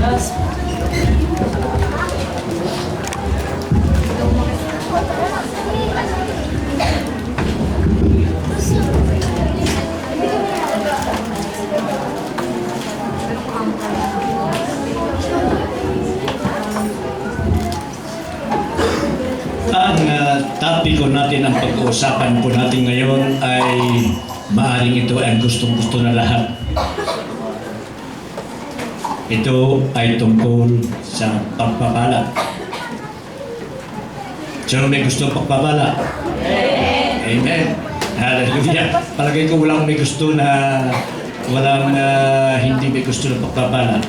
Ang topic natin, ang pag-uusapan po natin ngayon ay maaring ito ay gustong-gusto na lahat. Ito ay tungkol sa pagpapala. Sino may gusto pagpapala? Amen. Hallelujah. Palagay ko walang may gusto na hindi may gusto ng pagpapala.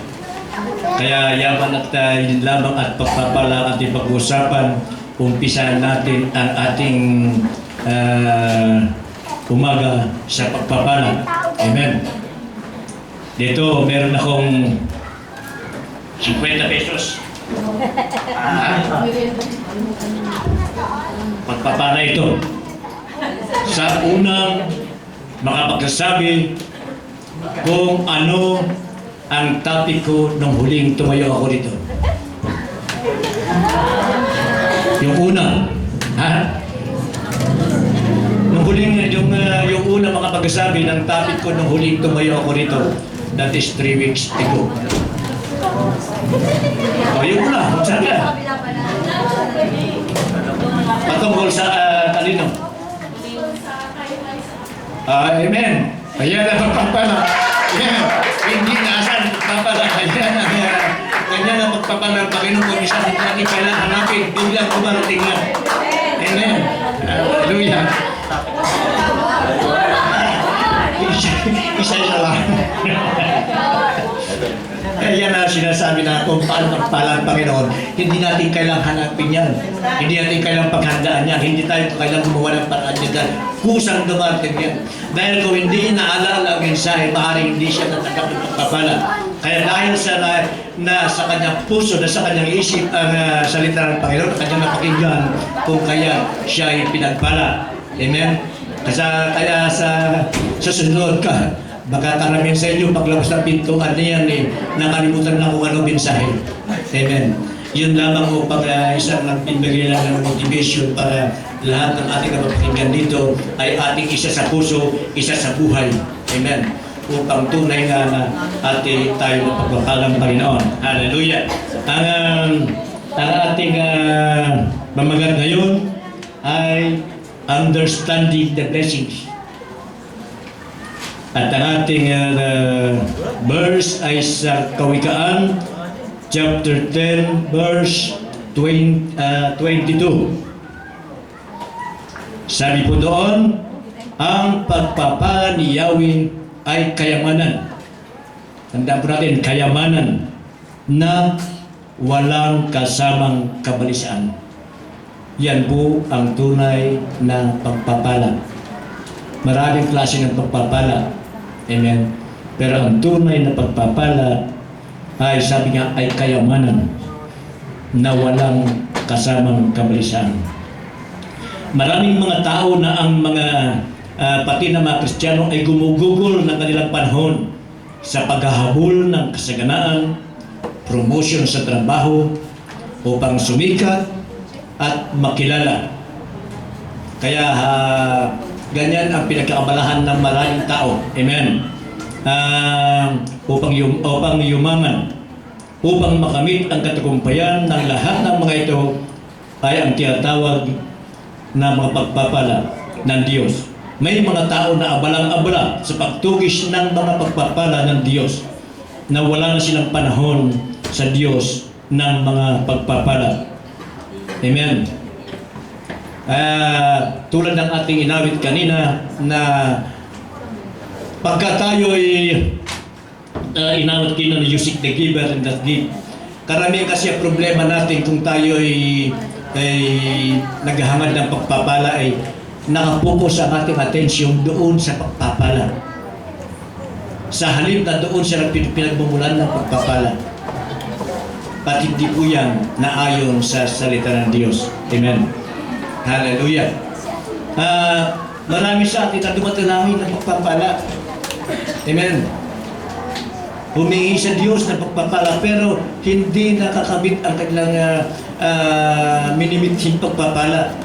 Kaya yaman at yun lamang at pagpapala ang ating pag-uusapan. Umpisahan natin ang ating umaga sa pagpapala. Amen. Dito, meron akong 50 pesos. Pagpapala ito. Sa unang makapagsasabi kung ano ang topic ko nung huling tumayo ako dito. Yung una, nung huling, yung una makapagsasabi ng topic ko nung huling tumayo ako rito, that is 3 weeks ago. O, yung una, sabi na. Patungkol sa talino. Amen. Ayan ang pagpapala. Ayan. Hindi naasan pagpapala. Ganyan ang pagpapala ng Panginoon kung isa din natin kailangan hanapin. Biglang kumarating na. Amen. Hallelujah. Isa lang. Yan ang sinasabi na kung paano pagpala ng Panginoon. Hindi natin kailangang hanapin yan. Hindi natin kailangang paghandaan yan. Hindi tayo kailangang gumawa ng paraan yan. Kusang dumating yan. Dahil kung hindi naalala ang mensahe, maaaring hindi siya natanggap ng pagpapala. Kaya dahil sa kanyang puso, na sa kanyang isip ang salita ng Panginoon, kanyang napakinggan kung kaya siya ay pinagpala. Amen? Kaya sa susunod ka, baka karamihan sa inyo paglabas ng pintuan niyan nakalimutan lang kung ano mensahe. Amen. Yun lamang upang isang nagbibigay lang ng motivation para lahat ng ating kapakinggan dito ay ating isa sa puso, isa sa buhay. Amen. Upang tunay nga na tayo na pagpapalang Panginoon. Hallelujah. Ang ating mamagat ngayon ay understanding the blessings. At ang ating verse ay sa Kawikaan, chapter 10, verse 22. Sabi po doon, ang pagpapala ni Yahweh ay kayamanan. Tandaan po natin, kayamanan na walang kasamang kabalisaan. Yan po ang tunay na pagpapala. Maraming klase ng pagpapala. Amen. Pero ang tunay na pagpapala ay sabi nga ay kayamanan na walang kasamang kabalisan. Maraming mga tao na ang mga pati na mga Kristiyano ay gumugugol ng kanilang panahon sa paghahabol ng kasaganaan, promotion sa trabaho upang sumikat at makilala. Kaya ganyan ang pinagkaabalahan ng maraming tao. Amen. Upang yumaman, upang makamit ang katagumpayan ng lahat ng mga ito ay ang tinatawag na mga pagpapala ng Diyos. May mga tao na abalang-abala sa pagtugis ng mga pagpapala ng Diyos na wala na silang panahon sa Diyos ng mga pagpapala. Amen. Tulad ng ating inawit kanina na pagka tayo ay inawit kina na you seek the giver and that give. Karamihan kasi ang problema natin kung tayo ay naghahangad ng pagpapala ay nakapokus ang ating atensyon doon sa pagpapala. Sa halip na doon siya pinagmumulan ng pagpapala. At hindi po yan naayon sa salita ng Diyos. Amen. Hallelujah. Marami sa atin na dumatanangin ng pagpapala. Amen. humingi sa Diyos ng pagpapala, pero hindi nakakabit ang kanilang minimithing pagpapala.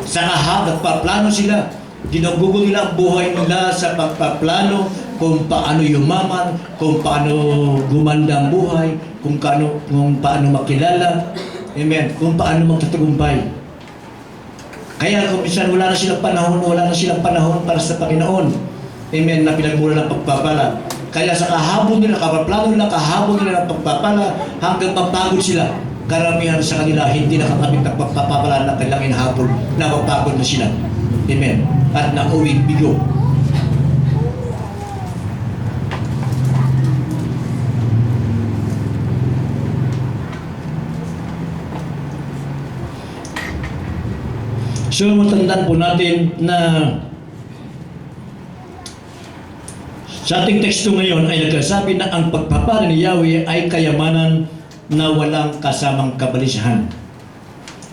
Sa kahap, nagpaplano sila. Ginugugo nila ang buhay nila sa pagpaplano kung paano yumaman, kung paano gumanda ang buhay, kung paano makilala, amen, kung paano magtatagumpay. Kaya kung minsan wala na silang panahon para sa Panginoon, amen, na pinagmula ng pagpapala. Kaya sa kahabol nila, kapaplano nila, kahabol nila ng pagpapala, hanggang mapagod sila. Karamihan sa kanila hindi nakakamit ng pagpapala na kailang inahabol, napapagod na sila. Amen. At nauwing bigo. So, matandaan po natin na sa ating teksto ngayon ay nagsasabi na ang pagpapala ni Yahweh ay kayamanan na walang kasamang kabalisahan.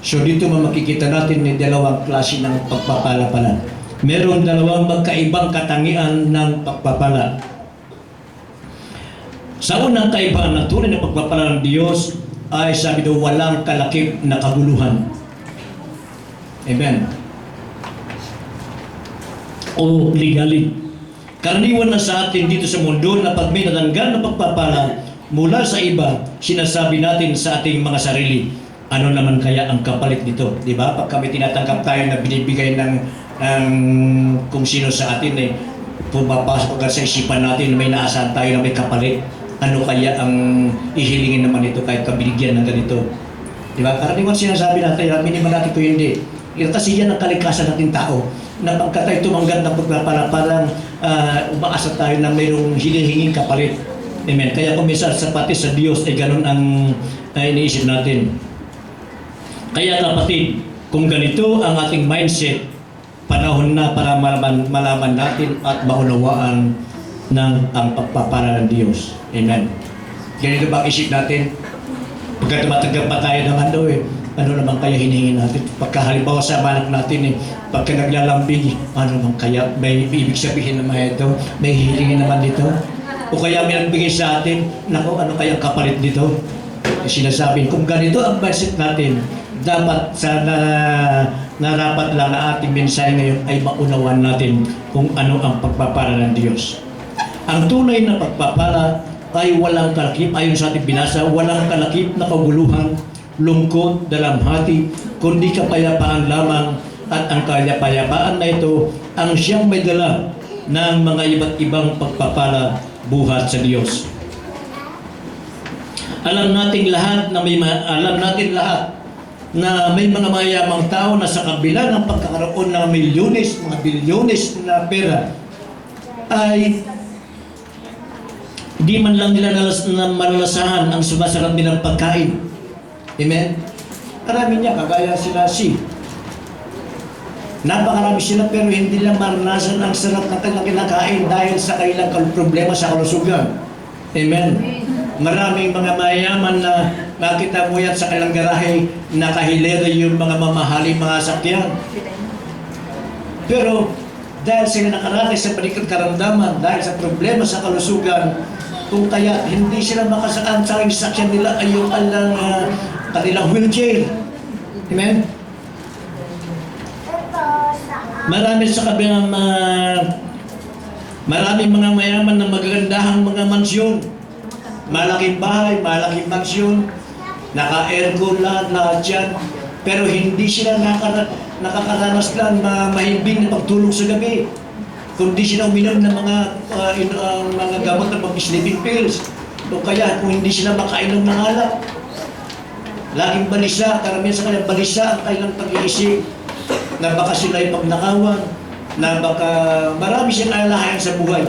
So dito makikita natin may dalawang klase ng pagpapala pala. Merong dalawang magkaibang katangian ng pagpapala. Sa unang kaibaan ng tunay na pagpapala ng Diyos ay sabi daw walang kalakip na kaguluhan. Amen. O legality. Karaniwan na sa atin dito sa mundo na pag may natanggal na pagpapala mula sa iba, sinasabi natin sa ating mga sarili, ano naman kaya ang kapalit nito? Di ba? Pag kami tinatanggap tayo na binibigay ng kung sino sa atin, pumapasok agad sa isipan natin na may naasahan tayo na may kapalit. Ano kaya ang ihilingin naman ito kahit kabinigyan ng ganito? Di ba? Karaniwan sinasabi natin, miniman natin ito hindi. Kasi yan ang kalikasan natin tao. Na pagka tayo tumanggap ng pagpapala, parang umaasa tayo na mayroong hinihinging kapalit. Amen. Kaya kung minsan sa pati sa Diyos ay ganun ang iniisip natin. Kaya kapatid, kung ganito ang ating mindset, panahon na para malaman natin at maunawaan ng ang pagpapala ng Diyos. Amen. Ganito ba ang isip natin? Pagka tumatanggap pa tayo naman daw ano naman kaya hinihingin natin? Pagka halimbawa sa anak natin pagka naglalambing, ano naman kaya may ibig sabihin naman ito? May hihingin naman dito? O kaya may nagbigay sa atin, naku, ano kaya kapalit dito? Sinasabi, kung ganito ang mindset natin, dapat sana narapat lang na ating mensahe ngayon ay maunawan natin kung ano ang pagpapala ng Diyos. Ang tunay na pagpapala ay walang kalakip, ayon sa ating binasa, walang kalakip na kaguluhan, lungkot, dalamhati, kundi kapayapaan lamang, at ang kapayapaan na ito ang siyang may dala ng mga iba't ibang pagpapala buhat sa Diyos. Alam natin lahat na may mga mayamang tao na sa kabila ng pagkakaroon ng milyones, mga bilyones na pera, ay di man lang nila malalasahan ang sumasarap nilang pagkain. Amen? Karami niya, kagaya sila napakarami sila pero hindi lang maranasan ang sarap na kanilang kinakain dahil sa kanilang problema sa kalusugan. Amen? Maraming mga mayaman na makita mo yan sa kanilang garahe, nakahilera yung mga mamahaling mga sakyan. Pero dahil sila nakaranas sa panikot karamdaman, dahil sa problema sa kalusugan, kung kaya hindi sila makasakang sa sakyan nila ay yung kanilang wheelchair. Amen? Marami sa kabilang maraming mga mayaman na magagandahang mga mansyon. Malaking bahay, malaking mansyon, naka-aircon lahat yan. Pero hindi sila nakakaranas lang mahimbing na pagtulog sa gabi. Kundi sila uminom ng mga gamot na pag-sleeping pills. O kaya kung hindi sila makainom ng alak. Laging balisa, karamihan sa kanilang balisa ang kailang pag-iisip na baka sila ay pagnakawan, na baka marami siyang alalahayan sa buhay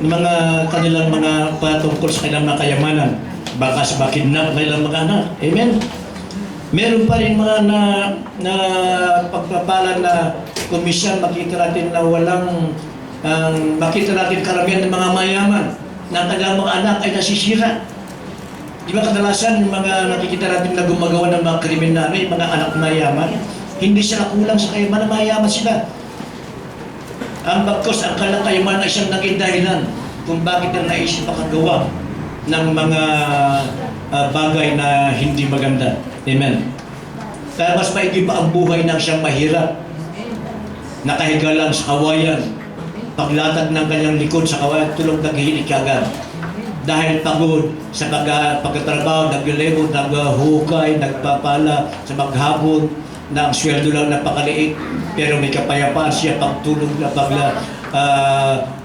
ng mga kanilang mga patungkol sa kanilang mga kayamanan, baka sa kidnap kanilang mga anak. Amen? Meron pa rin mga na pagpapala na komisyon, makita natin na makita natin karamihan ng mga mayaman na kanilang mga anak ay nasisira. Di ba kadalasan yung mga nakikita natin na gumagawa ng mga krimen na yung mga anak mayaman, hindi sila kulang sa kayamanan, mayaman sila. Ang bagkos, ang kailang kayamanan ay siyang naging dahilan kung bakit na naisip makagawa ng mga bagay na hindi maganda. Amen. Kaya mas maigi pa ang buhay ng siyang mahirap, nakahiga lang sa kawayan, paglatag ng kanyang likod sa kawayan, tulog naghihilik agad. Dahil pagod sa pagkatrabaho, naglilibot, naghukay, nagpapala sa maghapon, na ang sweldo lang napakaliit, pero may kapayapaan siya pagtulog na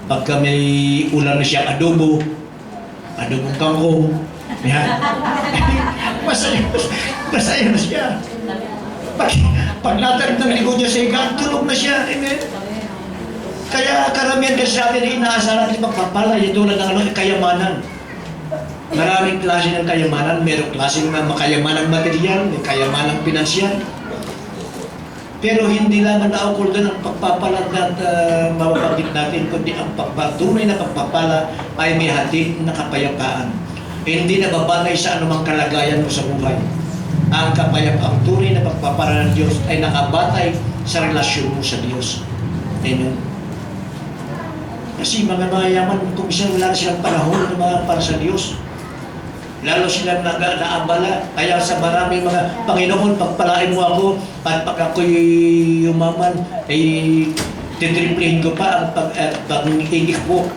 pagka may ulam na siya adobong kangkong. Yan. Masaya na siya. Paglatag ng likod niya sa higaan, tulog na siya. Amen. Kaya karamihan kasi sa atin ay inaasaran natin magpapala. Ito lang ng kayamanan. Maraming klase ng kayamanan. Merong klase ng makayamanang material, may kayamanang pinansyal. Pero hindi lamang naukol doon ang pagpapala at mababagit natin, kundi ang tunay na pagpapala ay may hatid na kapayapaan. Hindi nababatay sa anumang kalagayan mo sa buhay. Ang kapayapang tunay na pagpapala ng Diyos ay nakabatay sa relasyon mo sa Diyos. Amen. Kasi mga mayaman, kung isa wala silang panahon na para sa Diyos, lalo silang naabala. Kaya sa maraming mga Panginoon, pagpalain mo ako at pag ako'y yumaman, ay titriplihin ko pa ang pag-ingik ko.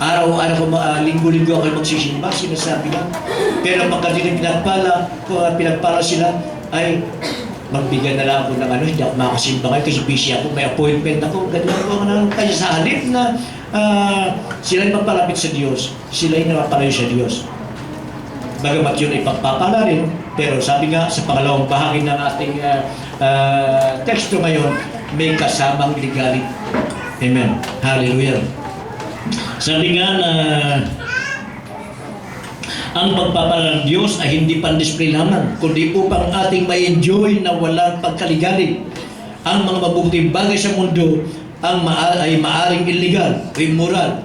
Araw-araw ko, linggo-linggo ako magsisimba, sinasabi lang. Pero pagka pinagpala sila, ay magbigay na lang ako ng hindi ako makasimba ngayon kasi busy ako, may appointment ako, ganyan ako na. Kaya sa halip na sila'y magpalapit sa Diyos, sila'y napapalayo sa Diyos. Bagamat yun ay pagpapala rin, pero sabi nga sa pangalawang bahagi ng ating teksto ngayon, may kasamang legality. Amen. Hallelujah. Sabi nga na ang pagpapala ng Diyos ay hindi pan-display lamang, kundi upang ating ma-enjoy na walang pagkaligalig. Ang mga mabuting bagay sa mundo ay maaring illegal o immoral.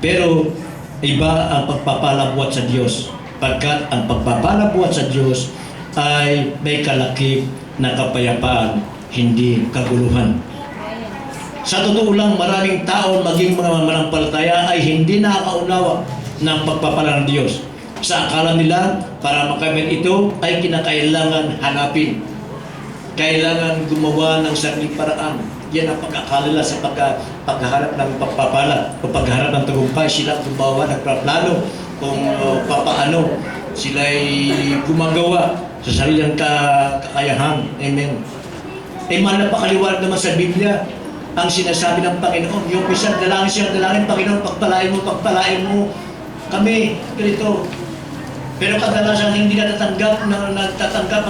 Pero iba ang pagpapala buhat sa Diyos. Pagkat ang pagpapala buhat sa Diyos ay may kalakip na kapayapaan, hindi kaguluhan. Sa totoo lang, maraming tao, maging mga manampalataya, ay hindi nakakaunawa ng pagpapala ng Diyos. Sa akala nila, para makamit ito, ay kinakailangan hanapin. Kailangan gumawa ng sariling paraan. Yan ang pag-akala nila sa paghaharap ng pagpapala o paghaharap ng tagumpay. Sila gumawa, nagpaplano kung papaano sila'y gumagawa sa sariling kakayahan. Amen. Napakaliwanag naman sa Biblia ang sinasabi ng Panginoon. Yung isang dalangin siyang dalangin, Panginoon, pagpalain mo kami, ganito. Pero kadalasan hindi natatanggap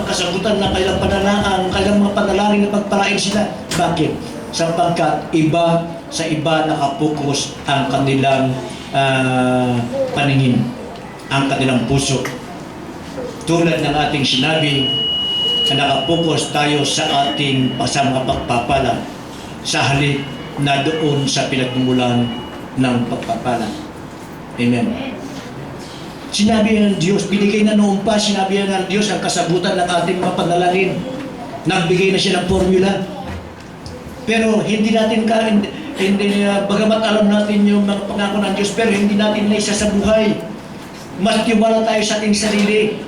ang kasagutan ng kailang panalangin, kailang mga panalangin na pagpalain sila. Bakit? Sapagkat iba sa iba nakapokus ang kanilang paningin, ang kanilang puso. Tulad ng ating sinabi, na nakapokus tayo sa ating mga pagpapala sa halip na doon sa pinagmumulan ng pagpapala. Amen. Sinabi ng Diyos, binigay na noon pa, sinabi ng Diyos ang kasagutan ng ating mga panalangin. Nagbigay na siya ng formula. Pero hindi natin bagamat alam natin yung mga pangako ng Diyos, pero hindi natin naisa sa buhay. Mas tiwala tayo sa ating sarili.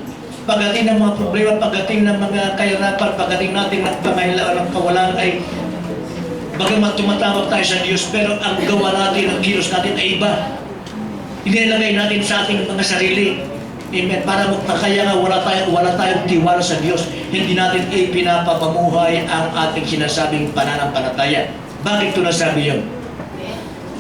Pagdating ng mga problema, pagdating ng mga kahirapan, pagdating natin ng pangailangan ng kawalan ay bagamat tumatawag tayo sa Diyos, pero ang gawa natin, ang kilos natin ay iba. Inilagay natin sa ating mga sarili. Amen. Para kaya nga wala tayong tiwala sa Diyos. Hindi natin ipinapapamuhay ang ating sinasabing pananampalataya. Bakit ito nasabi yun?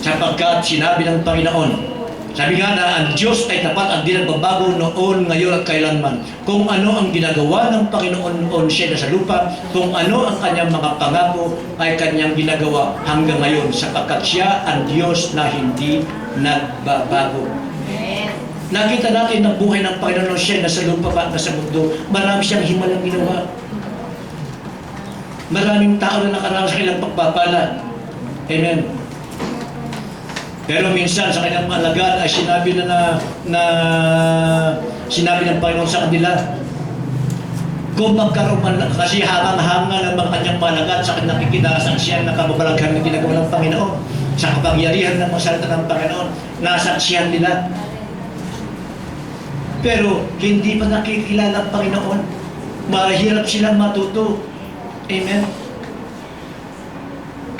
Sapagkat sinabi ng Panginoon, sabi nga na ang Diyos ay tapat at di nagbabago noon, ngayon at kailanman. Kung ano ang ginagawa ng Panginoon noon siya na sa lupa, kung ano ang kanyang mga pangako ay kanyang ginagawa hanggang ngayon, sapagkat siya ang Diyos na hindi nagbabago. Nakita natin ang buhay ng Panginoon siya na sa lupa at sa mundo. Marami siyang himalang ginawa. Maraming tao na nakaranas sa kanilang pagpapala. Amen. Pero minsan sa kanyang mga alagad ay sinabi sinabi ng Panginoon sa kanila, kung magkaroon man, kasi hangang-hanga ng mga kanyang mga alagad sa kanyang nakikita siya na kababalaghan na ginagawa ng Panginoon. sa kapangyarihan ng mga salita ng Panginoon, nasaksihan nila. Pero hindi pa nakikilala ang Panginoon. Mahirap silang matuto. Amen?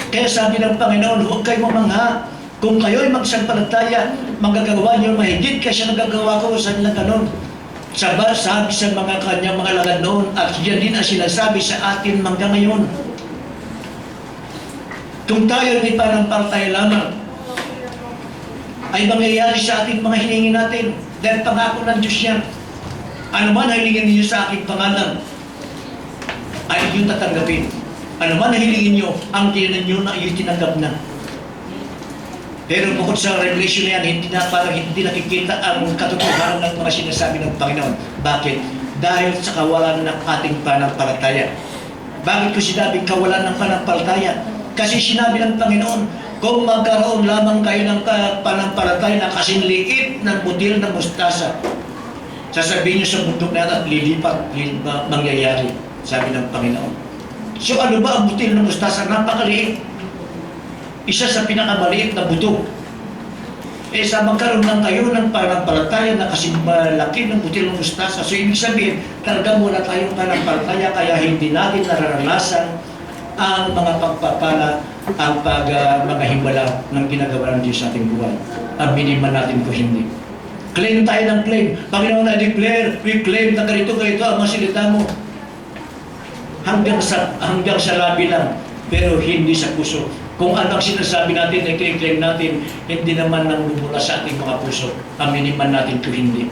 Kaya sabi ng Panginoon, huwag kayo mamangha. Kung kayo'y magsampalataya, magagawa niyo mahigit kasi nagagawa ko sa nilang ganon. Sabi sa mga kanyang mga lagad noon, at yan din ang sinasabi sa atin hanggang ngayon. Kung tayo ay panampalataya lamang, ay mangyayari sa ating mga hiningi natin. Dahil pangako ng Diyos yan. Ano man hilingin niyo sa aking pangalan, ay inyong tatanggapin. Ano man hilingin niyo, ang tinan niyo na iyo'y tinanggap na. Pero bukod sa revelation na yan, parang hindi nakikita ang katotohanan ng mga sinasabi ng Panginoon. Bakit? Dahil sa kawalan ng ating panampalataya. Bakit ko sinabing kawalan ng panampalataya? Kasi sinabi ng Panginoon, kung magkaroon lamang kayo ng panampalataya na kasing liit ng butil ng mustasa, sasabihin niyo sa bundok na at lilipat, mangyayari, sabi ng Panginoon. So ano ba ang butil ng mustasa? Napakaliit. Isa sa pinakamaliit na buto. Sa magkaroon lang kayo ng panampalataya na kasing malaki ng butil ng mustasa. So ibig sabihin, talagang wala tayong panampalataya kaya hindi natin nararanasan ang mga pagpapala, ang mga himbala ng ginagawa ng Diyos sa ating buhay. Aminin man natin ko hindi. Claim tayo ng claim. Panginoon na declare, we claim na ganito ang mga salita mo. Hanggang sa labi lang, pero hindi sa puso. Kung ano ang sinasabi natin, ay claim natin, hindi naman nang lumula sa ating mga puso. Aminin man natin ko hindi.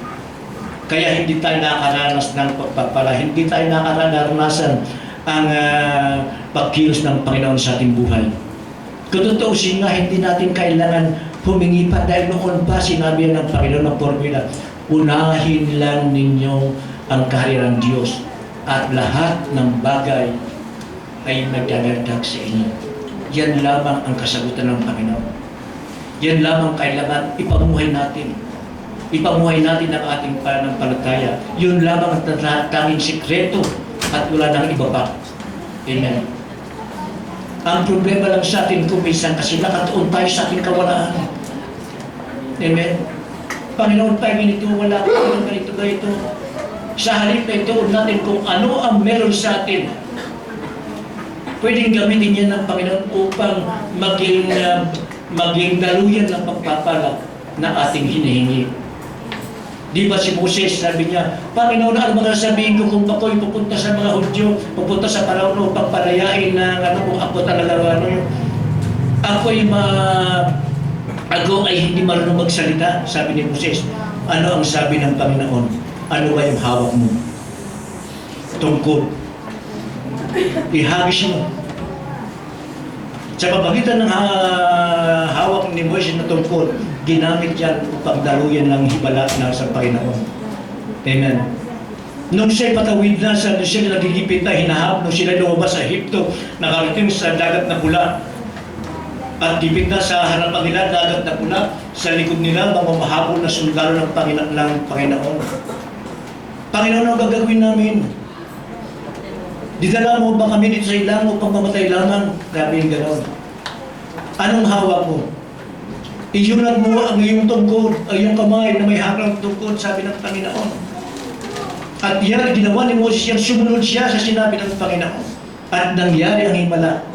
Kaya hindi tayo nakaranas ng pagpapala, hindi tayo nakaranasan ang pagkilos ng Panginoon sa ating buhay. Kung tutuusin nga, hindi natin kailangan humingi pa dahil noon pa sinabi ng Panginoon ng formula, unahin lang ninyo ang kaharian ng Diyos at lahat ng bagay ay nagdadagdag sa inyo. Yan lamang ang kasagutan ng Panginoon. Yan lamang kailangan ipamuhay natin. Ipamuhay natin ang ating pananampalataya. Yun lamang ang tanging sikreto at wala nang iba pa. Amen. Ang problema lang sa atin kumisan kasi nakatuon tayo sa ating kawalaan. Amen. Panginoon tayo ganito, wala ko ganito. Sa halip na ituon natin kung ano ang meron sa atin. Pwedeng gamitin yan ng Panginoon upang maging daluyan ng pagpapala na ating hinihingi. Di ba si Moses, sabi niya, Panginoon, ano mga sabihin ko kung ako'y pupunta sa mga Hudyo, pupunta sa Paraon upang palayain na kung ako talaga ako ay hindi marunong magsalita, sabi ni Moses. Ano ang sabi ng Panginoon? Ano ba yung hawak mo? Tungkol. Ihagis mo. Sa pamagitan ng hawak ni Moses na tungkol, ginamit yan upang daluyan ng hibala na sa Panginoon. Amen. Nung siya'y patawid na, sila nagigipit na hinahap, nung sila lumabas sa Ehipto, nakarating sa dagat na pula, at gipit na sa harapan nila, dagat na pula, sa likod nila, mamahabol na sundalo ng Panginoon. Panginoon, ang gagawin namin? Didala mo ba kami dito sa ilang upang mamatay lamang? Grabe yung gano'n. Anong hawak mo? Iyunat mo ang iyong tungkod, ang iyong kamay na may hakang tungkod, sabi ng Panginoon. At yan, ginawa ni Moses yan, sumunod siya sa sinabi ng Panginoon. At nangyari ang himala.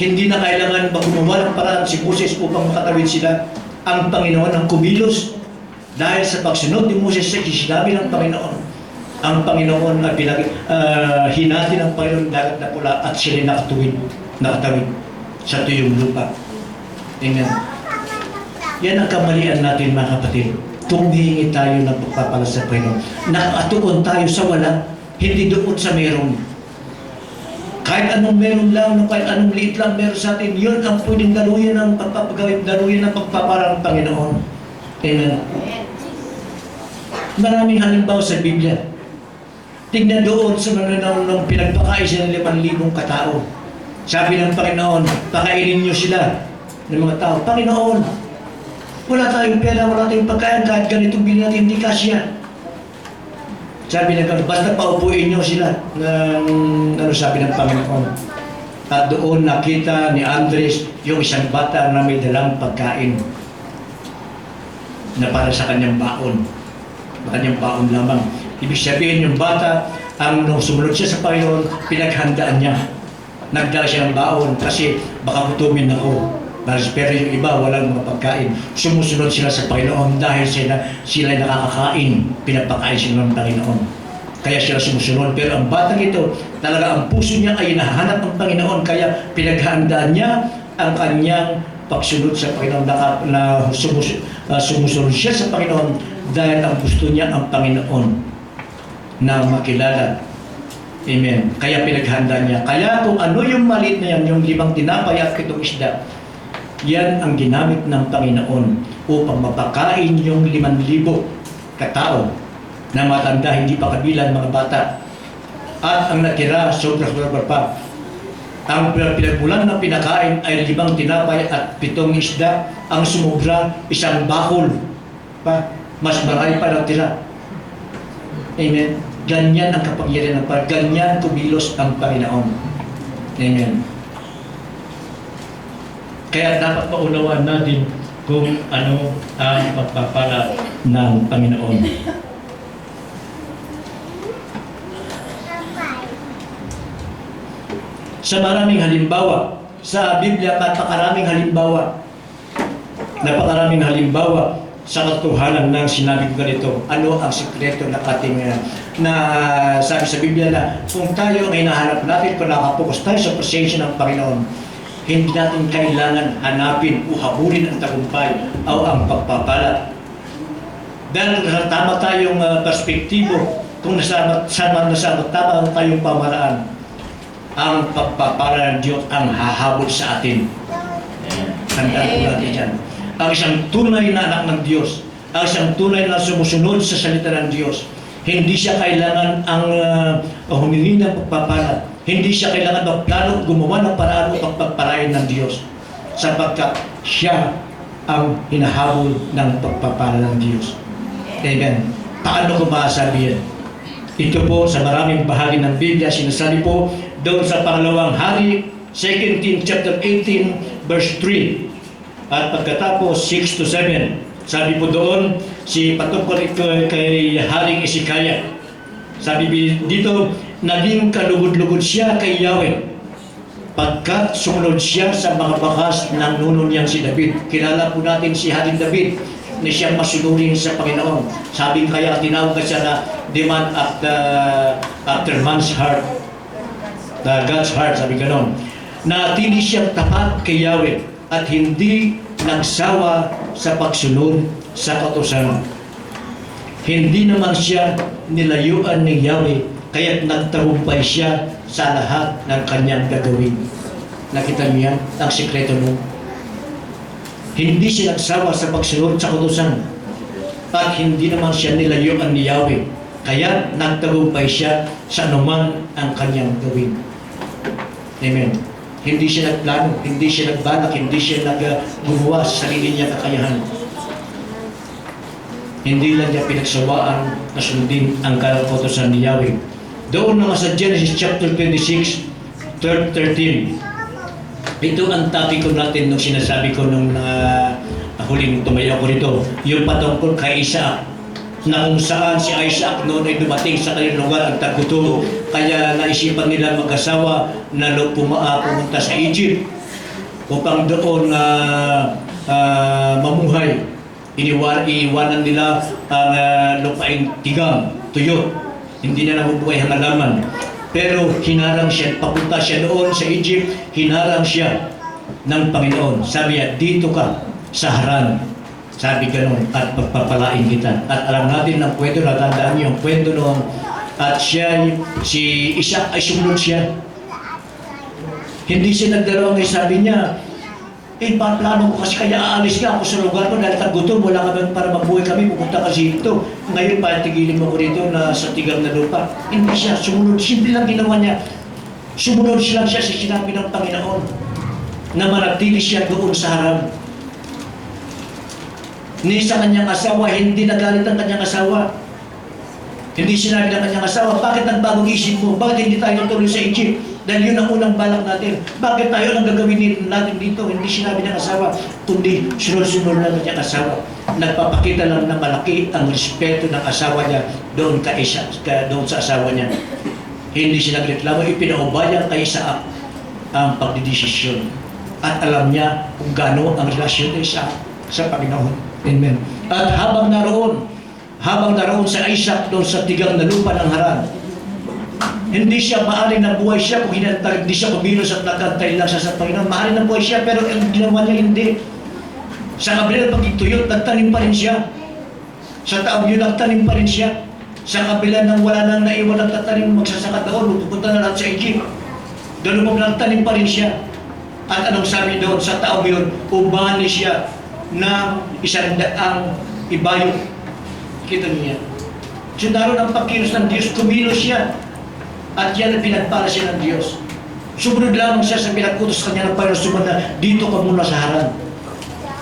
Hindi na kailangan gumawa ng paraan si Moses upang makatawid sila. Ang Panginoon ang kumilos. Dahil sa pagsunod ni Moses sa sinabi ng Panginoon, ang Panginoon ay hinati ng Panginoon dagat na pula at sila nakatawid sa tuyong lupa. Amen. Yan ang kamalian natin, mga kapatid. Kung hihingi tayo ng pagpapala sa Panginoon, nakatuon tayo sa wala, hindi doon sa meron. Kahit anong meron lang, kahit anong liit lang meron sa atin, yun ang pwedeng daluyan ng pagpapagawin, daluyan ng pagpapala ng Panginoon. Amen. Maraming halimbawa sa Biblia. Tignan doon sa mananaw nung pinagpakain sila ng 5,000 katao. Sabi ng Panginoon, pakainin niyo sila ng mga tao. Panginoon, wala tayong pera, wala tayong pagkain, kahit ganitong bilhin natin, hindi kasya. Sabi ng Panginoon, basta paupuin niyo sila ng sabi ng Panginoon. At doon nakita ni Andres yung isang bata na may dalang pagkain na para sa kanyang baon. Kanyang baon lamang. Ibig sabihin yung bata, nung sumunod siya sa Panginoon, pinaghandaan niya. Nagdala siya ng baon kasi baka gutumin ako. Pero yung iba, walang mga pagkain. Sumusunod sila sa Panginoon dahil sila nakakakain. Pinapakain sila ng Panginoon. Kaya sila sumusunod. Pero ang batang ito, talaga ang puso niya ay nahanap ng Panginoon. Kaya pinaghandaan niya ang kanyang pagsunod sa Panginoon. Sumusunod siya sa Panginoon dahil ang gusto niya ang Panginoon na makilala. Amen. Kaya pinaghandaan niya. Kaya kung ano yung maliit na yan, yung 5 tinapay at 7 isda, yan ang ginamit ng Panginoon upang mapakain yung 5,000 katao na matanda, hindi pa kabilang mga bata. At ang natira, sobra-sobra pa. Ang pinagmulan na pinakain ay 5 tinapay at 7 isda. Ang sumubra, 1 bakol pa. Mas marami pa natira. Amen. Ganyan ang kapangyarihan ng Panginoon. Ganyan kumilos ang Panginoon. Amen. Kaya dapat maunawaan natin kung ano ang pagpapala ng Panginoon. Sa maraming halimbawa, sa Biblia, napakaraming halimbawa sa katotohanan ng sinabi ko ganito. Ano ang sikreto ng ating na sabi sa Biblia na kung tayo ay nahanap natin, kung nakapokus tayo sa presensya ng Panginoon, hindi natin kailangan hanapin o habulin ang tagumpay o ang pagpapala. Dahil tama tayong perspektibo, kung nasama tama tayong pamaraan, ang pagpapala ng Diyos ang hahabol sa atin. Tandaan po natin yan. Ang isang tunay na anak ng Diyos, ang isang tunay na sumusunod sa salita ng Diyos, hindi siya kailangan ang humingi ng pagpapala. Hindi siya kailangan magplano, gumawa ng paraan upang pagpalain ng Diyos. Sapagkat siya ang hinahabol ng pagpapala ng Diyos. Amen. Paano ko masabi yan? Ito po sa maraming bahagi ng Biblia, sinasabi po doon sa Pangalawang Hari, 2 Kings chapter 18, verse 3. At pagkatapos, 6 to 7. Sabi po doon, patungkol kay Haring Hezekiah. Sabi dito, naging kalugod-lugod siya kay Yahweh pagkat sumunod siya sa mga bakas ng nuno niyang si David. Kilala po natin si Haring David na siyang masunurin sa Panginoon. Sabi kaya tinawag ka siya na the man after man's heart. God's heart, sabi ganon. Natili siyang tapat kay Yahweh at hindi nagsawa sa pagsunod sa kautusan. Hindi naman siya nilayuan ni Yahweh, kaya't nagtagumpay siya sa lahat ng kanyang gagawin. Nakita niyo yan? Ang sikreto mo. Hindi siya nagsawa sa pagsunod sa kautusan. At hindi naman siya nilayuan ni Yahweh, kaya nagtagumpay siya sa anuman ang kanyang gawin. Amen. Hindi siya nagplano, hindi siya nagbalak, hindi siya naggumawa sa sarili niya kakayahan. Hindi lang niya pinagsawaan na sundin ang kautusan ni Yahweh. Doon naman sa Genesis chapter 26, 13. Ito ang topic ko natin nung sinasabi ko nung huling tumayo ko rito. Yung patungkol kay Isaac, na kung saan si Isaac noon ay dumating sa kanilang lugar ang taggutom, kaya naisipan nila mag-asawa na pumunta sa Egypt upang doon mamuhay. Iiwanan nila ang lupaing tigang, tuyo. Hindi na nabubuhay ang halaman. Pero hinarang siya, papunta siya noon sa Egypt, hinarang siya ng Panginoon. Sabi niya, dito ka sa Haran. Sabi ganun, at pagpapalain kita. At alam natin ng kwento, natandaan niyo yung kwento noon. At si Isaac ay sumunod siya. Hindi siya nagdalawang ay sabi niya, plano ko kasi kaya aalis nga ako sa lugar ko dahil tagutom, wala kami para mabuhay kami, pupunta kasi dito. Ngayon patigilin mo ko rito na sa tigang na lupa. Hindi siya, sumunod. Simple lang ginawa niya. Sumunod siya sa sinabi ng Panginoon na manatili siya doon sa Haran. Ni sa kanyang asawa, hindi nagalit ang kanyang asawa. Hindi sinabi ng kanyang asawa, bakit nagbagong isip mo? Bakit hindi tayo tuloy sa Egypt? Dahil yun ang unang balak natin. Bakit tayo ang gagawin natin dito? Hindi sinabi ng asawa, kundi sunod-sunod na ng asawa. Nagpapakita lang na malaki ang respeto ng asawa niya doon doon sa asawa niya. Hindi siya nagreklamo, ipinaubaya kay Isaac ang pagdidesisyon. At alam niya kung gaano ang relasyon ni Isaac sa Panginoon. Amen. At habang naroon sa Isaac doon sa tigang na lupa ng Haran, hindi siya maaari na buhay siya kung hindi siya kumilos at nagkantay lang siya sa Panginoon. Maaari na buhay siya pero ang ginawa niya hindi. Sa kabila ng pagtutuyot, nagtanim pa rin siya. Sa taong yun, nagtanim pa rin siya. Sa kabila ng wala nang naiwan ang tatanim, magsasaka doon, pupunta na lahat sa Egypt. Doon mo nagtanim pa rin siya. At anong sabi doon sa taong yun? Umani siya ng 100 ibayo. Kita niya. So naroon ang pagkilos ng Diyos, kumilos siya. At yan ang pinagpala siya ng Diyos. Sumunod lamang siya sa pinag-utos kanya ng Panginoon, sumunod na, dito ka muna sa Haran.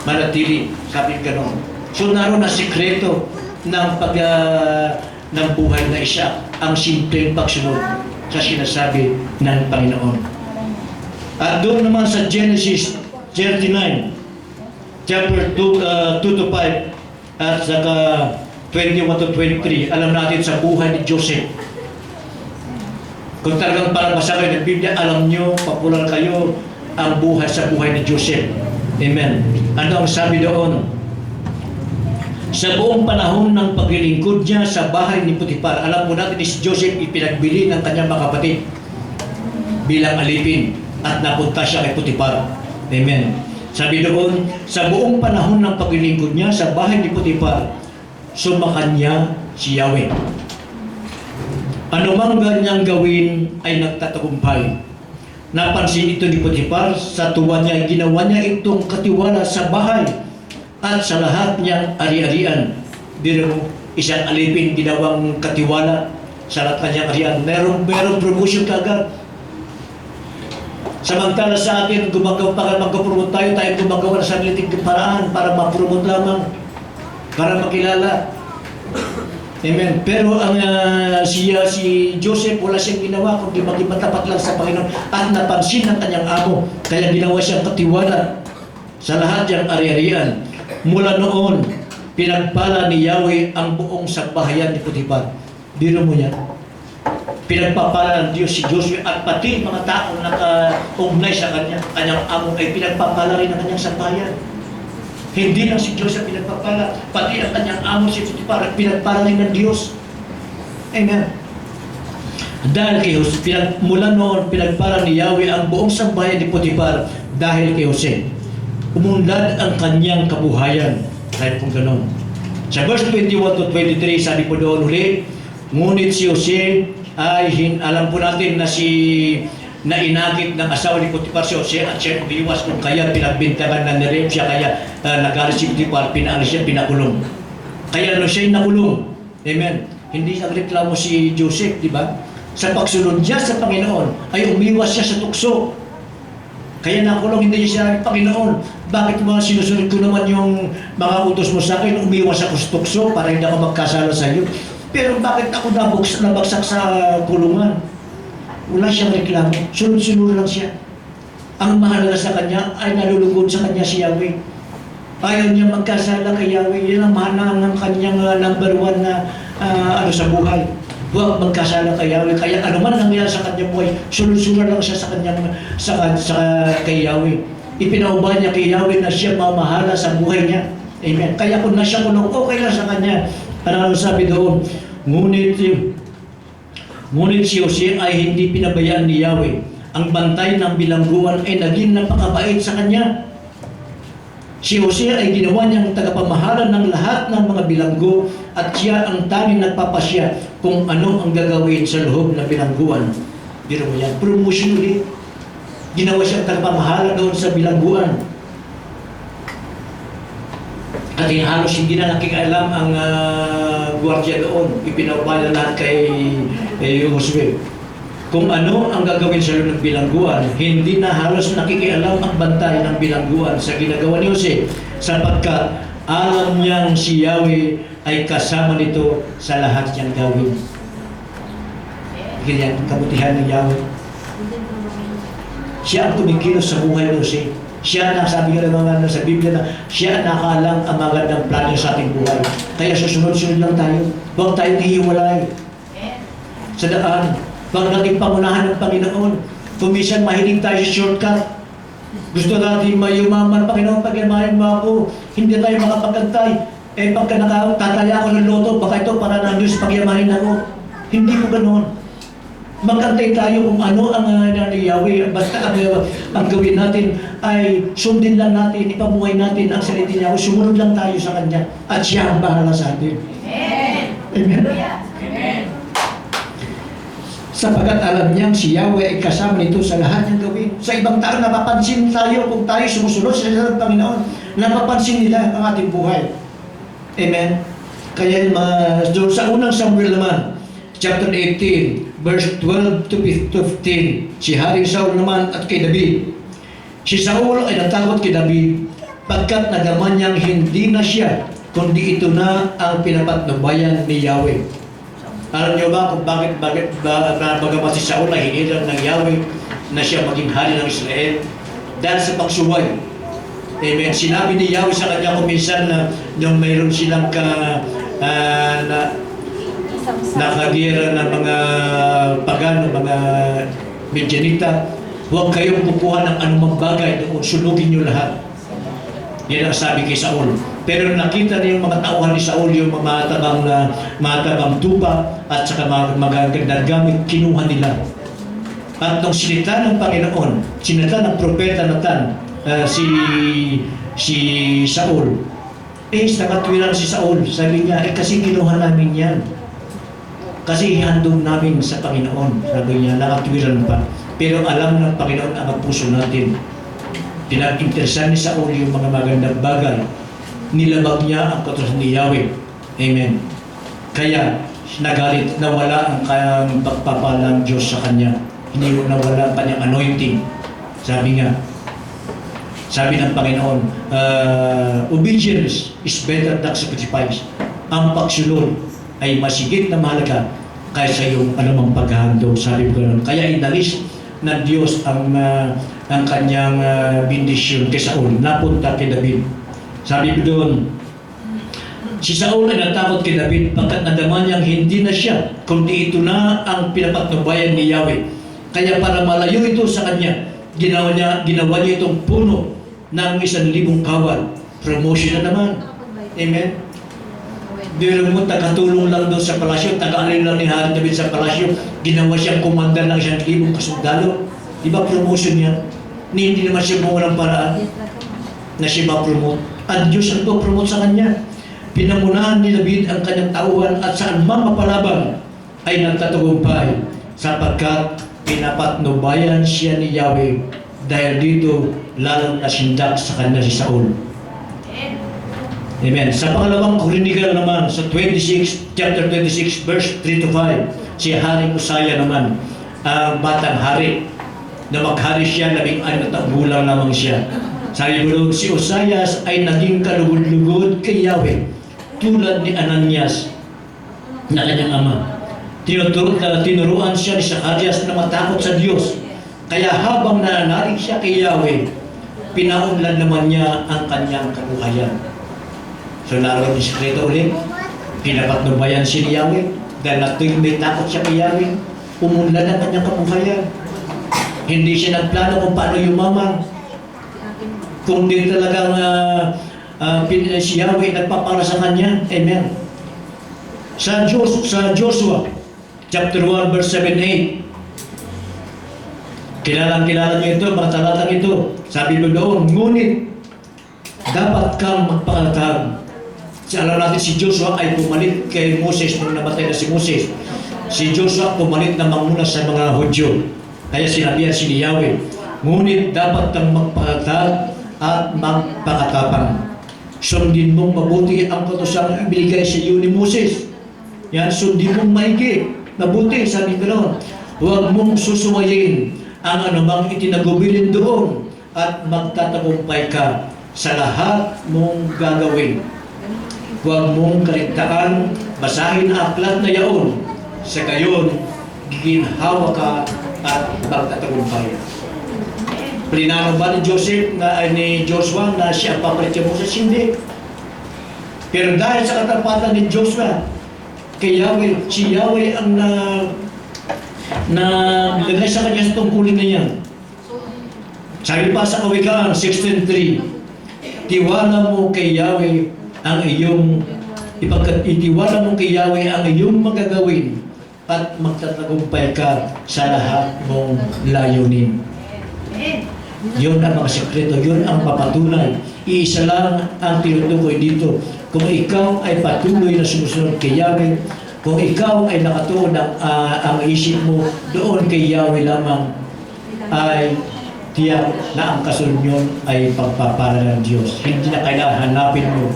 Manatili, sabi gano'n. So naroon na sikreto ng buhay na isa, ang simpleng pagsunod sa sinasabi ng Panginoon. At doon naman sa Genesis 39, chapter 2 to 5, at saka 21 to 23, alam natin sa buhay ni Joseph. Kung talagang parang basa kayo ng Biblia, alam nyo, popular kayo ang buhay sa buhay ni Joseph. Amen. Ano ang sabi doon? Sa buong panahon ng paglilingkod niya sa bahay ni Potiphar, alam mo natin si Joseph ipinagbili ng kanyang mga kapatid bilang alipin at napunta siya kay Potiphar. Amen. Sabi doon, sa buong panahon ng paglilingkod niya sa bahay ni Potiphar, sumakan niya si Yahweh. Anumang ganyang gawin ay nagtatagumpay. Napansin ito ni Potiphar, sa tuwa niya, ginawa niya itong katiwala sa bahay at sa lahat niyang ari-arian. Dirong isang alipin ginawang katiwala sa lahat kanyang arian. Merong promotion kagad. Samantala sa atin, magkapromote tayo gumagawa ng sariling paraan para ma-promote lamang, para makilala. Amen. Pero ang si Joseph, wala siyang ginawa kundi maging matapat lang sa Panginoon at napansin ng kanyang amo. Kaya ginawa siyang katiwala sa lahat niyang ari-arian. Mula noon, pinagpala ni Yahweh ang buong sambahayan ni Potiphar. Biro mo yan. Pinagpapala ng Diyos si Joseph at pati mga taong nakaugnay sa kanyang amo ay pinagpapala rin ng kanyang sambahayan. Hindi lang si Joseph pinagpapala, pati ang kanyang amo si Potiphar pinagpala rin ng Diyos. Amen. Dahil kay Jose, mula noon pinagpala ni Yahweh ang buong sambahayan ni Potiphar dahil kay Jose. Umunlad ang kanyang kabuhayan. Kahit kung gano'n. Sa verse 21 to 23, sabi po doon ulit, ngunit si Jose ay alam po natin na inakit ng asawa ni Potiphar si Jose at siya umiwas kung kaya pinagbintangan na nirep siya, kaya nagalit si Potiphar, pinaalis siya, pinakulong. Kaya siya'y nakulong. Amen. Hindi nagreklamo si Joseph, di ba? Sa pagsunod niya sa Panginoon, ay umiwas siya sa tukso. Kaya nakulong, hindi siya Panginoon. Bakit mo sinusunod ko naman yung mga utos mo sa akin, umiwas ako sa tukso para hindi ako magkasala sa iyo. Pero bakit ako nabagsak sa kulungan? Wala siyang reklamo. Sunod-sunod lang siya. Ang mahalaga sa kanya ay nalulugod sa kanya si Yahweh. Ayaw niya magkasala kay Yahweh. Yan ang mahalaga ng kanyang number one na sa buhay. Huwag magkasala kay Yahweh. Kaya ano man nangyari sa kanyang buhay, sunod-sunod lang siya sa kanyang kay Yahweh. Ipinaubaya niya kay Yahweh na siya mamahala sa buhay niya. Amen. Kaya kung nasa kulong, okay lang sa kanya. Ano sabi doon? Ngunit si Jose ay hindi pinabayaan ni Yahweh. Ang bantay ng bilangguan ay naging napakabait sa kanya. Si Jose ay ginawa niyang tagapamahala ng lahat ng mga bilanggo at siya ang tanging nagpapasya kung ano ang gagawin sa loob ng bilangguan. Biro mo yan. Promotion ulit. Ginawa siyang tagapamahala doon sa bilangguan. At halos hindi na nakikialam ang gwardiya doon. Ipinaubaya lahat kay Josue. Kung ano ang gagawin sa loob ng bilangguan, hindi na halos nakikialam ang bantay ng bilangguan sa ginagawa ni Jose, sapagkat alam niyang si Yahweh ay kasama nito sa lahat niyang gawin. Ganyan, kabutihan ng Yahweh. Siya ang kumikilos sa buhay mo, siya na, sabi nga naman sa Biblia na siya nakalang ang magandang plano sa ating buhay. Kaya susunod-sunod lang tayo. Huwag tayong hihiwalay sa daan. Huwag natin pangunahan ng Panginoon. Kung minsan mahilig tayo sa shortcut, gusto natin mayumaman, Panginoon, pag-imahin mo ako, hindi tayo makapagantay. Eh pagka nakatataya ako ng loto, baka ito para ng Diyos pagyamahin ako. Hindi po ganoon. Magantay tayo kung ano ang Yahweh. Basta ang gawin natin ay sundin lang natin, ipamuhay natin ang salita niya. Sumunod lang tayo sa Kanya at siya ang bahala sa atin. Amen. Amen. Sapagkat alam niyang si Yahweh ay kasama nito sa lahat ng gawin. Sa ibang tao, napapansin tayo kung tayo sumusunod sa Panginoon. Napapansin nila ang ating buhay. Amen. Kaya doon sa unang Samuel naman, chapter 18, verse 12 to 15, si Haring Saul naman at kay David. Si Saul ay natakot kay David pagkat nagaman niyang hindi na siya, kundi ito na ang pinapatnubayan ni Yahweh. Alam niyo ba kung bakit bagamat si Saul ay hinilang ng Yahweh na siya maging hari ng Israel? Dahil sa pagsuway. Amen. Sinabi ni Yahweh sa kanya kung minsan na nung mayroon silang nakagira ng mga pagano, mga Midianita, huwag kayong kukuha ng anumang bagay doon, sunugin niyo lahat. Yan ang sabi kay Saul. Pero nakita niyo yung mga tauhan ni Saul, yung mga matabang tupa at saka magagandang gamit, kinuha nila. At nung sinita ng Panginoon, sinita ng propeta Nathan, si Saul, nakatwiran si Saul. Sabi niya, kasi kinuha namin yan. Kasi handog namin sa Panginoon. Sabi niya, nakatwiran pa. Pero alam ng Panginoon ang puso natin. Pinag-interesan ni Saul yung mga magandang bagay. Nilabag niya ang kautusan ni Yahweh. Amen. Kaya, nagalit, nawala ang kanyang pagpapalang Diyos sa kanya. Hindi mo nawala ang kanyang anointing. Sabi nga, sabi ng Panginoon, obedience is better than sacrifice. Ang pagsunod ay masigit na mahalaga kaysa yung anumang paghahandog. Sabi ko ganun. Kaya inalis ng Diyos ang kanyang bendisyon kay Saul. Napunta kay David. Sabi ko doon, si Saul ay natakot kay David pagkat nadaman niyang hindi na siya, kundi ito na ang pinapatnubayan ni Yahweh. Kaya para malayo ito sa kanya, ginawa niya itong puno ng 1,000 kawal. Promotion na naman. Amen. Biro mo, tagatulong lang doon sa palasyo, taga-alin lang ni Hari David sa palasyo, ginawa siyang kumanda ng 1,000 kasundalo. Di ba promotion niya? Hindi naman siya bunga ng paraan na siya ma-promote. At Diyos ang promote sa kanya. Pinamunahan ni David ang kanyang tauhan at saan man mapalaban ay nagtatagumpay sapagkat pinapatnubayan siya ni Yahweh dahil dito lalong nasindak sa kanya si Saul. Amen. Sa pangalawang Kronikal naman, sa chapter 26, verse 3 to 5, si Haring Uzziah naman, ang batang hari, na maghari siya, 16 na taong gulang lamang siya. Sabi ko doon, si Uzziah ay naging kalugod-lugod kay Yahweh, tulad ni Ananias na kanyang ama. Tinuruan siya ni Zacarias na matakot sa Diyos. Kaya habang nananalig siya kay Yahweh, pinaunlad naman niya ang kanyang kabuhayan. So naroon yung sekreto ulit, pinapatnubayan si Yahweh, dahil natuwing may takot siya kay Yahweh, umunlad ang kanyang kabuhayan. Hindi siya nagplano kung paano yumaman. Kung di talagang si Yahweh nagpapara sa kanya. Amen. Sa Joshua, chapter 1, verse 7-8, Kilalang-kilala niyo ito, mga talatang ito. Sabi mo doon, ngunit dapat kang magpakalatag. Alam natin si Joshua ay pumalit kay Moses nung namatay na si Moses. Si Joshua pumalit na manguna sa mga Hudyo. Kaya sinabihan si Yahweh, ngunit dapat kang magpakalatag at magpakatapang. Sundin mong mabuti ang kautusang ibigay sa iyo ni Moses. Yan, sundin mong maigi. Mabuti, sabi ko noon. Huwag mong susuwayin ang anumang itinagubilin doon at magtatagumpay ka sa lahat mong gagawin. Huwag mong kaligtaan, basahin ang aklat na yaon. Sa gayon, ginhawa ka at magtatagumpay. Plinano ba ni Joseph, ni Joshua na siya ang papalit kay Moses? Hindi. Pero dahil sa katapatan ni Joshua, kay Yahweh, si Yahweh ang naglagay sa kanya sa tungkulin na yan. Sabi pa sa Kawikaan 16:3, tiwala mo kay Yahweh ang iyong itiwala mo kay Yahweh ang iyong magagawin at magtatagumpay ka sa lahat mong layunin. Yun ang mga sekreto, yun ang papatunay. Iisa lang ang tinutukoy dito. Kung ikaw ay patuloy na sumusunod kay Yahweh, kung ikaw ay nakatuon ang isip mo doon kay Yahweh lamang, ay tiyak na ang kasunod nyon ay pagpapala ng Diyos. Hindi na kailangan hanapin mo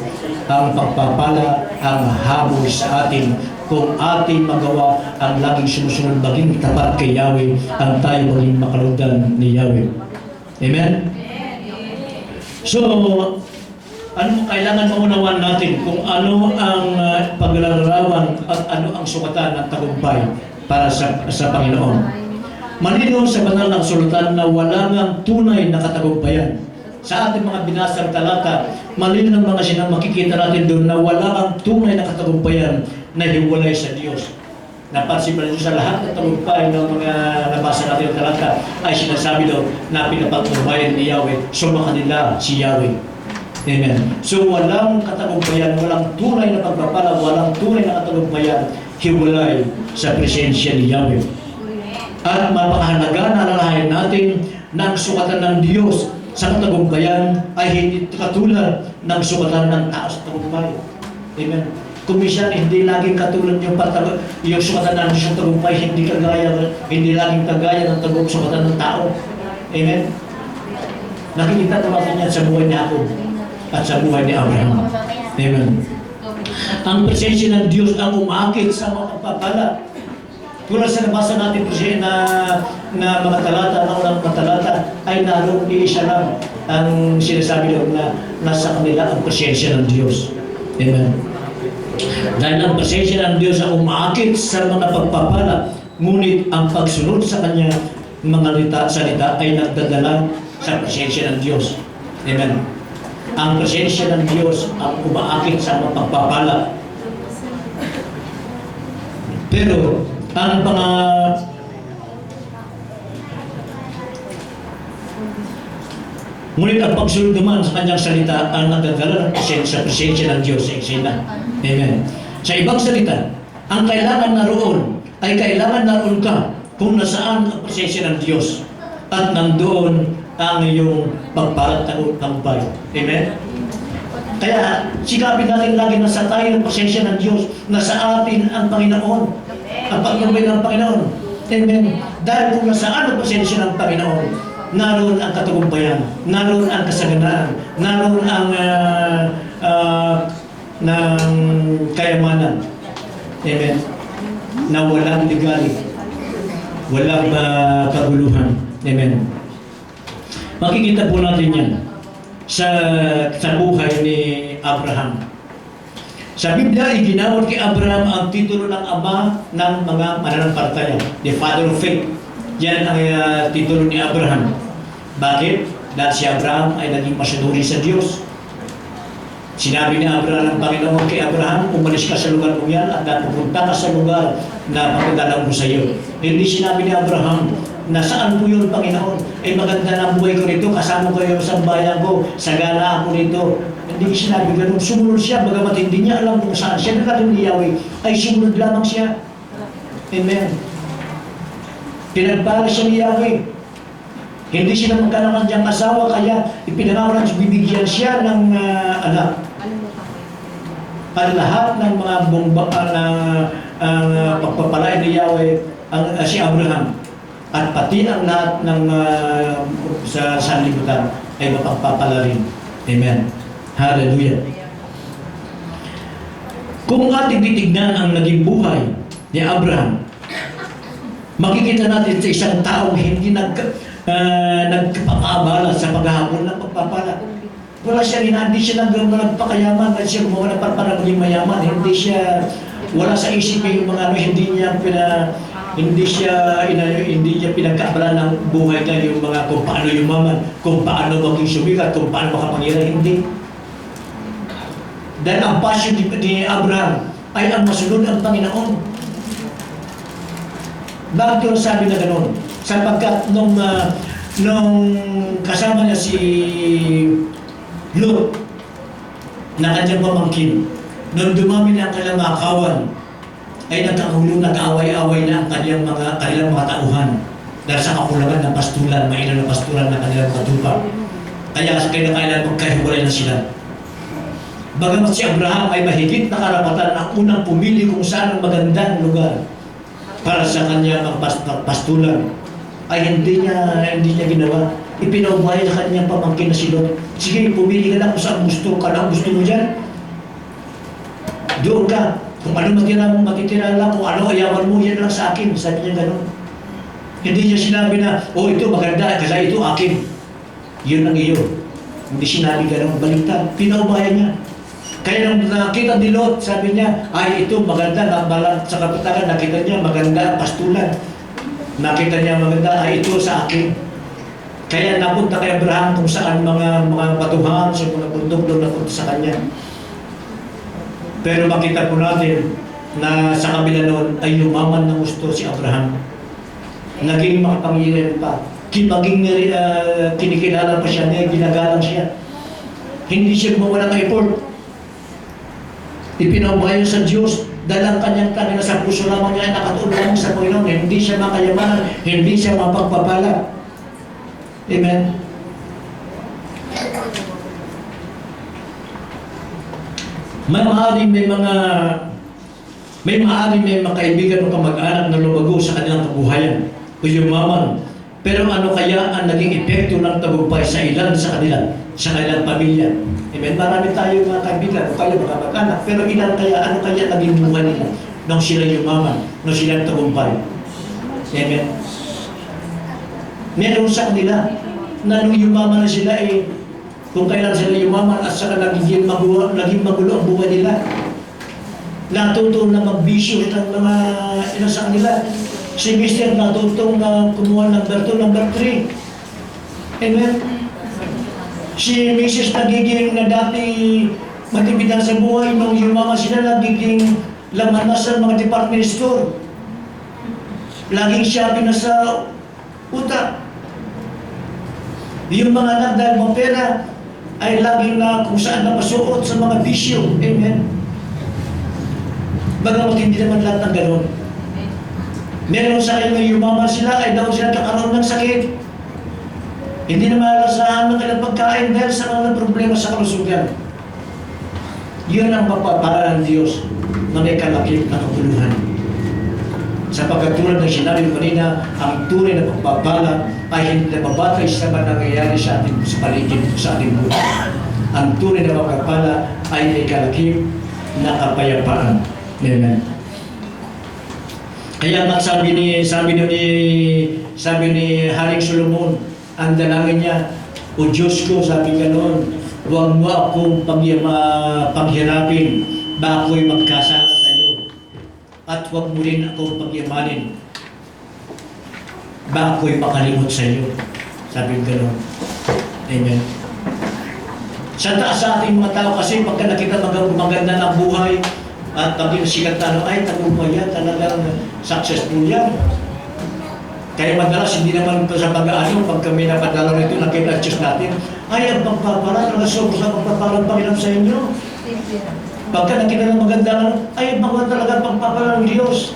ang pagpapala, ang habol sa atin. Kung ating magawa ang laging sumusunod, maging tapat kay Yahweh, ang tayo maging makalugdan ni Yahweh. Amen? So, kailangan maunawan natin kung ano ang paglalarawan at ano ang sukatan ng tagumpay para sa Panginoon. Malinaw sa banal ng sultan na wala ngang tunay na katagumpayan. Sa ating mga binasang talata, malinaw mga sinang makikita natin doon na wala ang tunay na katagumpayan na hiwalay sa Diyos. Napansin pa rin sa lahat ng tagumpay ng mga nabasa natin ng talata ay sinasabi doon na pinapagtubayan ni Yahweh, suma kanila si Yahweh. Amen. So walang katagumpayan, walang tunay na pagpapala, walang tunay na katagumpayan hiwalay sa presensya ni Yahweh. At mapakahalaga na alalahanin natin na ang sukatan ng Diyos sa katagumpayan ay hindi katulad ng sukatan ng tao sa tagumpay. Amen. Kung minsan hindi laging katulad yung sukatan ng sa tagumpay, hindi laging kagaya ng sukatan ng tao. Amen. Nakikita natin yan sa buhay ni Jacob at sa buhay ni Abraham. Amen. Ang presensya ng Diyos ang umakit sa mga pagpapala. Tulad sa nabasa natin po siya na mga talata, ang unang mga talata, ay naroon iisa lang ang sinasabi doon na nasa kanila ang presensya ng Diyos. Amen. Dahil ang presensya ng Diyos ang umakit sa mga pagpapala, ngunit ang pagsunod sa kanya mga salita ay nagdadala sa presensya ng Diyos. Amen. Ang presensya ng Diyos ang umaakit sa mga pagpapala. Pero ang mga ngunit ang pagsunod naman sa kanyang salita ang nagdadala sa presensya ng Diyos sa eksena. Amen. Sa ibang salita, ang kailangan naroon ay kailangan naroon ka kung nasaan ang presensya ng Diyos at nandoon ang iyong pagpapatagumpay. Amen? Kaya sikapin natin lagi na sa tayo ng presensya ng Diyos na sa atin ang Panginoon, ang pagpapay ng Panginoon. Amen? Dahil kung nasaan ang presensya ng Panginoon, naroon ang katagumpayan, naroon ang kasaganaan, naroon ang ng kayamanan. Amen. Na walang ligali, walang kaguluhan. Amen. Makikita po natin yan sa buhay ni Abraham. Sa Biblia, iginawad kay Abraham ang titulo ng ama ng mga mananampalataya, the father of faith. Yan ang titulo ni Abraham. Bakit? Dahil si Abraham ay naging masunuri sa Diyos. Sinabi ni Abraham ng Panginoon kay Abraham, umalis ka sa lugar mo yan at pupunta ka sa lugar na pagdadala ko sa iyo. Hindi sinabi ni Abraham na saan po yun, Panginoon? Eh maganda na buhay ko nito, kasama ko yung sa bayan ko, sagana ako nito. Hindi sinabi ganun. Sumunod siya, bagamat hindi niya alam kung saan siya nakatun ni Yahweh, ay sumunod lamang siya. Amen. Pinagpala siya ni Yahweh. Hindi sila magkanaman diyang asawa, kaya ipinangawalan siya, bibigyan siya ng anak. At lahat ng mga pagpapalain ni Yahweh, si Abraham, at pati ang lahat ng sa sanlibutan ay mapagpapala rin. Amen. Hallelujah. Kung ating titignan ang naging buhay ni Abraham, makikita natin sa isang taong hindi nagpapakabala sa paghahabol ng pagpapala. Wala siya rin, hindi siya nagpakayaman, hindi siya gumawa ng para maging mayaman, hindi siya, wala sa isip yung mga hindi niya hindi niya pinagkaabalan ng buhay niya yung mga kung paano yumaman, kung paano maging sumikat, kung paano makapangyarihan. Hindi. Dahil ang passion ni Abraham ay ang masunod ang Panginoon. Bakit ko sabi na gano'n? Sapagkat nung kasama niya si Lot na kanyang pamangkin, nung dumami na ang kanilang mga kawan, ay nagkakahulo, nag-away-away na ang kanilang mga tauhan dahil sa kakulangan ng pastulan, mainan ng pastulan ng kanilang mga tupa. Kaya kailangan magkahiwalay na sila. Bagamat si Abraham ay mahigit na karapatan ang unang pumili kung saan ang magandang lugar para sa kanyang pastulan, ay hindi niya ginawa. Ipinaubaya sa kanyang pamangkin na si Lot. Sige, pumili ka na kung saan gusto ka lang, gusto mo dyan. Doon ka. Kung ano matitira lang, kung ano ayawan mo, yan lang sa akin. Sabi niya gano'n. Hindi niya sinabi na, oh ito maganda, kasi ito akin. Yun ang iyo. Hindi sinabi gano'n. Baliktad. Pinaubaya niya. Kaya nung nakita ni Lot, sabi niya, ay ito maganda, nabalat sa kapatagan, nakita niya maganda, pastulan. Nakita niya maganda, ay ito sa akin. Kaya napunta kay Abraham kung saan mga batuhan sa mga bundok doon napunta sa kanya. Pero makita po natin na sa kabila noon ay yumaman ng gusto si Abraham. Naging makapangyarihan pa. Maging kinikilala pa siya, ginagalang siya. Hindi siya gumawa ng effort. Ipinaubaya sa Diyos dahil ang kanyang kanila sa puso lamang niya ay nakatuon lamang sa Panginoon. Hindi siya makayamanan, hindi siya mapagpapala. Amen? Maaaring may mga kaibigan o kamag-anak na lumago sa kanilang kabuhayan o yumaman. Pero ano kaya ang naging epekto ng tagumpay sa ilan sa kanilang pamilya? Amen? Marami tayo mga kaibigan o kaya mga kamag-anak. Pero ano kaya naging buhay nila nung sila yumaman, nung sila tagumpay? Amen? Meron sa kanila na nung yumaman na sila kung kailan sila yumaman at saka naging magulo ang buhay nila. Natuto na magbisyo ng mga sa kanila. Si Mr. natutong na kumuha ng number 3. Amen? Si Mrs. nagiging na dati matibidang sa buhay, nung yumaman sila nagiging laman na sa mga department store. Laging shopping na sa utak. Yung mga anak dahil mga pera ay laging na kung saan napasuot sa mga bisyo. Amen? Bagamat hindi naman lahat ng gano'n. Meron sa kanya yumaman sila ay daw sila kakaroon ng sakit. Hindi na malalasahan ng kanilang pagkain dahil sa mga problema sa kalusugan. Yun ang pagpapala ng Diyos na may kalakip na kabuluhan. Sapagkat tulad ng sinabi ko kanina, ang tunay na pagpapala ay hindi na mabatay sa mga nangyayari sa ating sa paligid sa ating buhay. Ang tunay na pagpapala ay may kalakip na kapayapaan. Amen. Kaya nga sabi ni Haring Solomon, ang dalangin niya, O Diyos ko, sabi ka noon, huwag mo akong paghirapin, ba ako'y magkasala sa iyo. At huwag mo rin akong pagyamanin, ba ako'y makalimot sa iyo. Sabi ka noon. Amen. Sa taas sa ating mga tao kasi pagka nakita maganda ng buhay at paging sikat na ay tagumpay yan, talagang successful yan. Kaya madalas hindi naman ito sa pag-aano, pag kami napadala nito, nakita Diyos natin, ay ang pagpapala, talaga sobra sa pagpapala ng Panginoon sa inyo. Pagka nakita ng maganda, ay ang talaga pagpapala ng Diyos.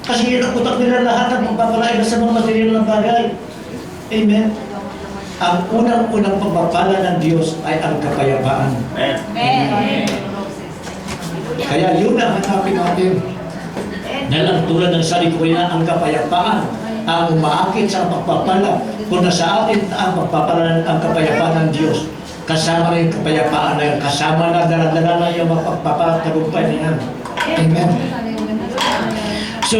Kasi yun ang utak nila lahat ng pagpapala ay sa mga material ng bagay. Amen. Ang unang-unang pagpapala ng Diyos ay ang kapayapaan. Amen. Kaya yun ang hanapin natin. Dahil ang tulad ng sabi ko na ang kapayapaan ang umaakit sa pagpapala. Kung nasa atin ang pagpapala ang kapayapaan ng Diyos, kasama na yung kapayapaan na yun, kasama na daladala na yung pagpapatagumpay na yan. Amen. So,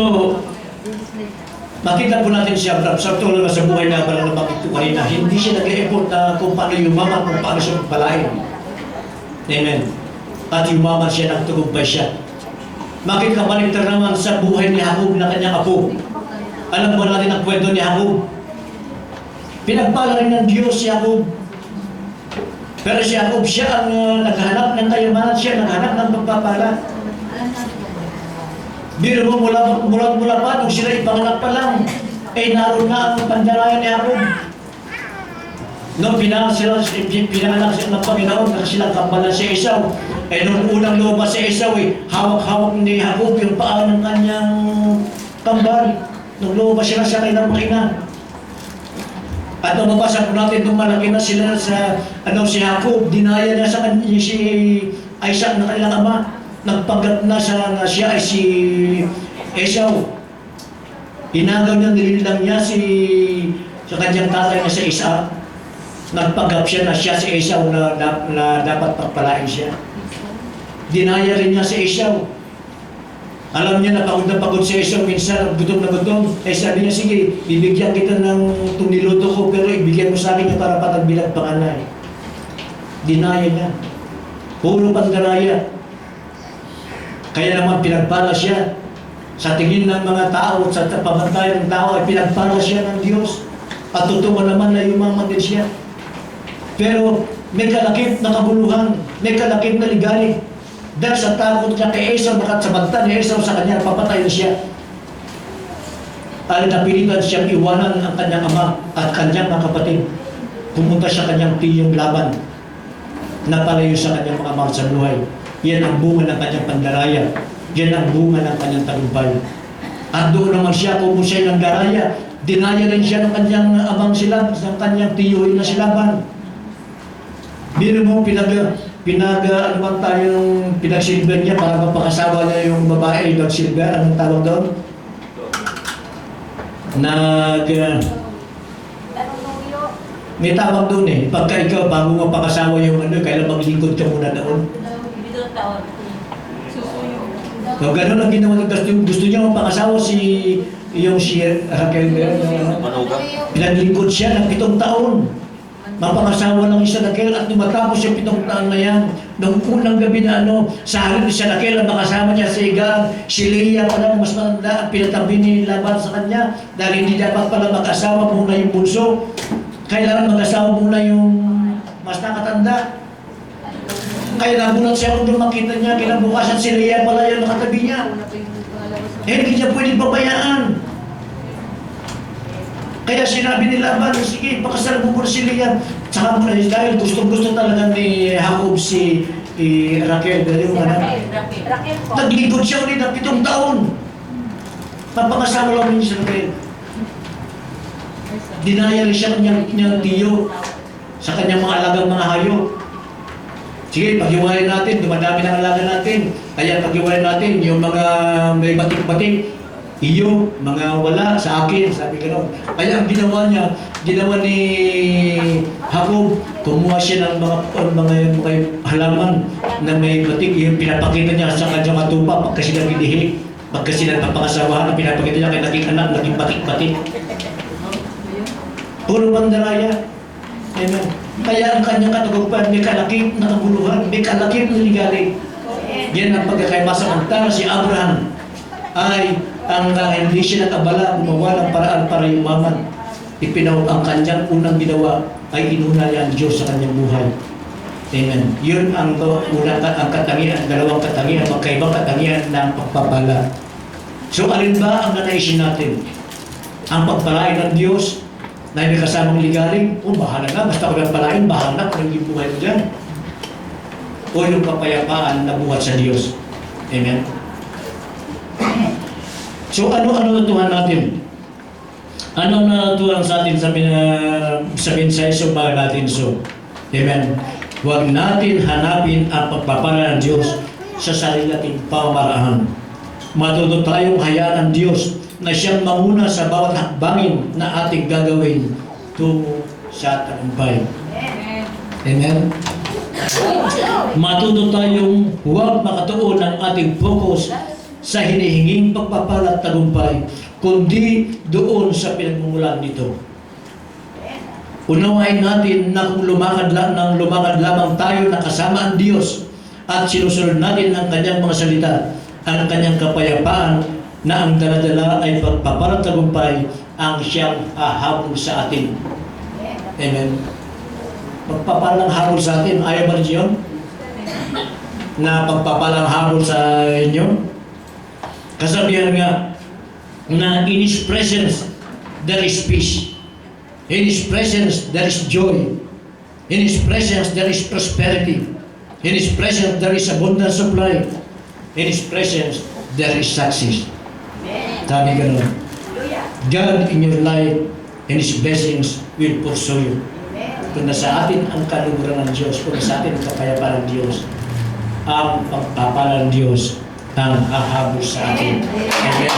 makita po natin siya, sa tulad na sa buhay na parang nabakit ko kanina, hindi siya nag-e-effort na kung paano yumaman, kung paano siya magpalain. Amen. At yumaman siya, nagtagumpay siya. Bakit kapaligtar naman sa buhay ni Jacob na kanyang apo? Alam mo natin ang kwento ni Jacob. Pinagpala rin ng Diyos si Jacob. Pero si Jacob, siya ang naghanap ng kayamanan, siya naghanap ng pagpapala. Biro mo mula pa, nung sila ipanganak pa lang, naroon na ang pandaraya ni Jacob. Nung pinanganak sila ng Panginoon, kasi silang kambalan si Esau. Nung unang lumabas si Esau, hawak-hawak ni Jacob yung paa ng kanyang kambal. Nung lumabas sila sa kanilang mga ina. At nung mabasa po natin, nung malaki na sila sa, si Jacob, dinaya niya sa kanya si Isaac na kanilang ama. Nagpanggap na siya ay si Esau. Inagaw niya, nililang niya sa kanyang tatay na si Isaac. Nagpanggap siya na siya si Esau na dapat pagpalain siya. Dinaya rin niya si Esau. Alam niya na pagod si Esau, minsan gutom na gutom. Sabi niya, sige, bibigyan kita ng itong niluto ko, pero ibigyan mo sa akin niya para patagbilang panganay. Dinaya niya. Puro pandaraya. Kaya naman pinagpala siya. Sa tingin ng mga tao, sa pamantayan ng tao, ay pinagpala siya ng Diyos. At totoo naman na yumaman din siya. Pero may kalakip na kabuluhan, may kalakip na ligalig. Dahil sa takot niya kay Esau, bakat sa banta ni Esau sa kanya, papatay na siya. Ay napilitan siyang iwanan ang kanyang ama at kanyang mga kapatid. Pumunta siya kanyang tiyong Laban. Napalayo sa kanyang mga mahal sa buhay. Yan ang bunga ng kanyang pandaraya. Yan ang bunga ng kanyang tagumpay. At doon naman siya, kung siya ng daraya, dinaya rin siya ng kanyang amang silab, ng kanyang tiyuhin na silaban. Biro mo, ano bang tayong pinagsilber niya para mapakasawa niya yung babae, nagsilber, anong tawag doon? May tawag doon pagka ikaw, bago mapakasawa yung kailan maglingkod ka muna doon. So, gano'n ang ginawa ng gusto niya mapakasawa si Raquel, pinaglingkod siya ng 7 taon. Mapakasawa ng isa Raquel at matapos yung 7 taon na yan, nung unang gabi na sa halip ni Raquel ang makasama niya sa higaan, si Leah pala mas matanda at pinatabi ni Laban sa kanya dahil hindi dapat pala mag-asawa muna yung bunso. Kailangan mag-asawa muna yung mas nakatanda. Kaya nagulat siya kung makita niya, kinabukasan si Leah pala yung nakatabi niya. Hindi niya pwedeng babayaan. Kaya sinabi ni Laban, sige, pakasal mo muna si Leah. Tsaka muna, dahil gustong-gusto talaga ni Jacob si Raquel. Raquel po. Naglingkod siya ulit ng 7 taon. Papakasawa lang niya si Raquel. Dinaya rin siya kanyang tiyo sa kanyang mga alagang mga hayop. Sige, paghiwalay natin, dumadami ng alaga natin. Kaya paghiwalay natin, yung mga may batik-batik, iyo, mga wala sa akin, sabi gano'n. Kaya ang ginawa ni Jacob, kumuha siya ng mga halaman na may batik, yung pinapakita niya sa kanyang katupa pagka sila gidihi, pagka sila papakasawahan, pinapakita niya kay naging anak, naging batik-batik. Puro pandaraya. Amen. Kaya ang kanyang katagumpayan, may kalakip na kabuluhan, may kalakip na ligalig. Yan ang pagkakaiba samantala si Abraham ay hindi siya nag-abala, gumawa ng paraan para yumaman. Ang kanyang unang ginawa ay inuna niya ang Diyos sa kanyang buhay. Amen. Yun ang katangian, dalawang katangian, magkaibang katangian ng pagpapala. So alin ba ang nanaisin natin? Ang pagpalain ng Diyos na may kasamang ligaling, bahala na, basta ko nagpalain, bahala na kung hindi buhay mo dyan. O yung kapayapaan na buhat sa Diyos. Amen. So ano natuhan natin? Ano natuhan sa atin sa mensahe so ba natin so? Amen. Huwag natin hanapin ang pagpapala ng Diyos sa sarili nating pamamaraan. Matuto tayong hayaan ng Diyos na siyang manguna sa bawat hakbangin na ating gagawin tungo sa tagumpay. Amen. Matuto tayong huwag makatuon ang ating focus sa hinihinging pagpapala at tagumpay, kundi doon sa pinagmumulan nito. Unawain natin na kung lumakad lamang tayo na kasama ang Diyos at sinusunod natin ang kanyang mga salita, ang kanyang kapayapaan na ang daladala ay pagpaparatagumpay ang siyang hahabol sa atin. Amen. Magpapalang habol sa atin. Ayaw ba niyo yun? Na pagpapalang habol sa inyo? Kasabihan nga na in His presence there is peace. In His presence there is joy. In His presence there is prosperity. In His presence there is abundance of life. In His presence there is success. Sabi ganun. God in your life and His blessings will pursue you. Kung nasa atin ang kaluguran ng Diyos, kung nasa atin ang kapayapaan ng Diyos, ang pagpapalang ng Diyos ang hahabol sa atin. Amen.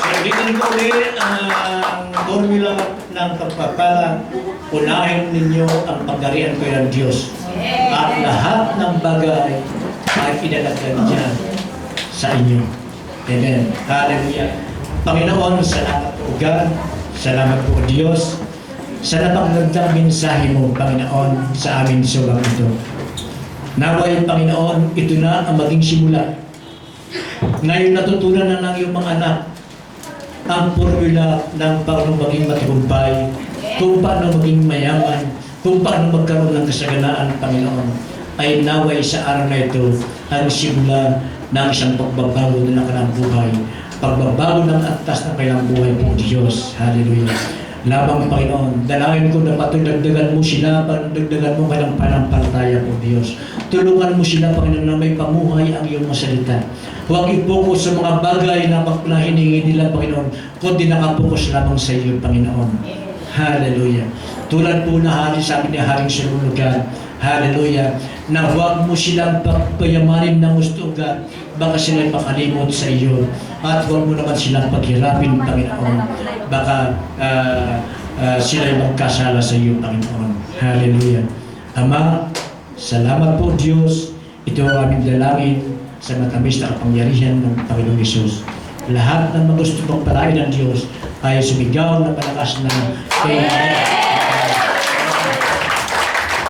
So, dito ko ulit ang formula ng pagpapala. Unahin ninyo ang pagdarian ko ng Diyos. At lahat ng bagay ay idadagdag niya sa inyo. Amen. Hallelujah. Panginoon, salamat po God. Salamat po Diyos. Sa napakagandang mensahe mo, Panginoon, sa amin subang ito. Naway, Panginoon, ito na ang maging simula. Ngayon natutunan na ng iyong mga anak ang formula ng paano maging matagumpay, kung paano maging mayaman, kung paano magkaroon ng kasaganaan, Panginoon, ay naway sa araw na ito ang simula ng isang pagbabago na ng kanilang buhay. Pagbabago ng antas ng kanilang buhay po, Diyos. Hallelujah. Labang Panginoon, dalangin ko na patudagdagan mo sila, patudagdagan mo kanilang panampalataya po, Diyos. Tulungan mo sila, Panginoon, na may pamuhay ang iyong masalita. Huwag i-focus sa mga bagay na hiningi nila, Panginoon, kundi nakapokus lamang sa iyo, Panginoon. Hallelujah. Tulad po na hari sabi ni Haring Solomon, hallelujah, na huwag mo silang pagpayamanin ng gusto, God, baka sila'y makalimot sa iyo. At huwag mo naman silang paghirapin, Panginoon. Baka sila'y magkasala sa iyo, Panginoon. Hallelujah. Ama, salamat po, Diyos. Ito ang aming dalangin sa matamis na kapangyarihan ng Panginoong Hesus. Lahat ng mga gusto pagpalain ng Diyos ay sumigaw na palakas na Amen.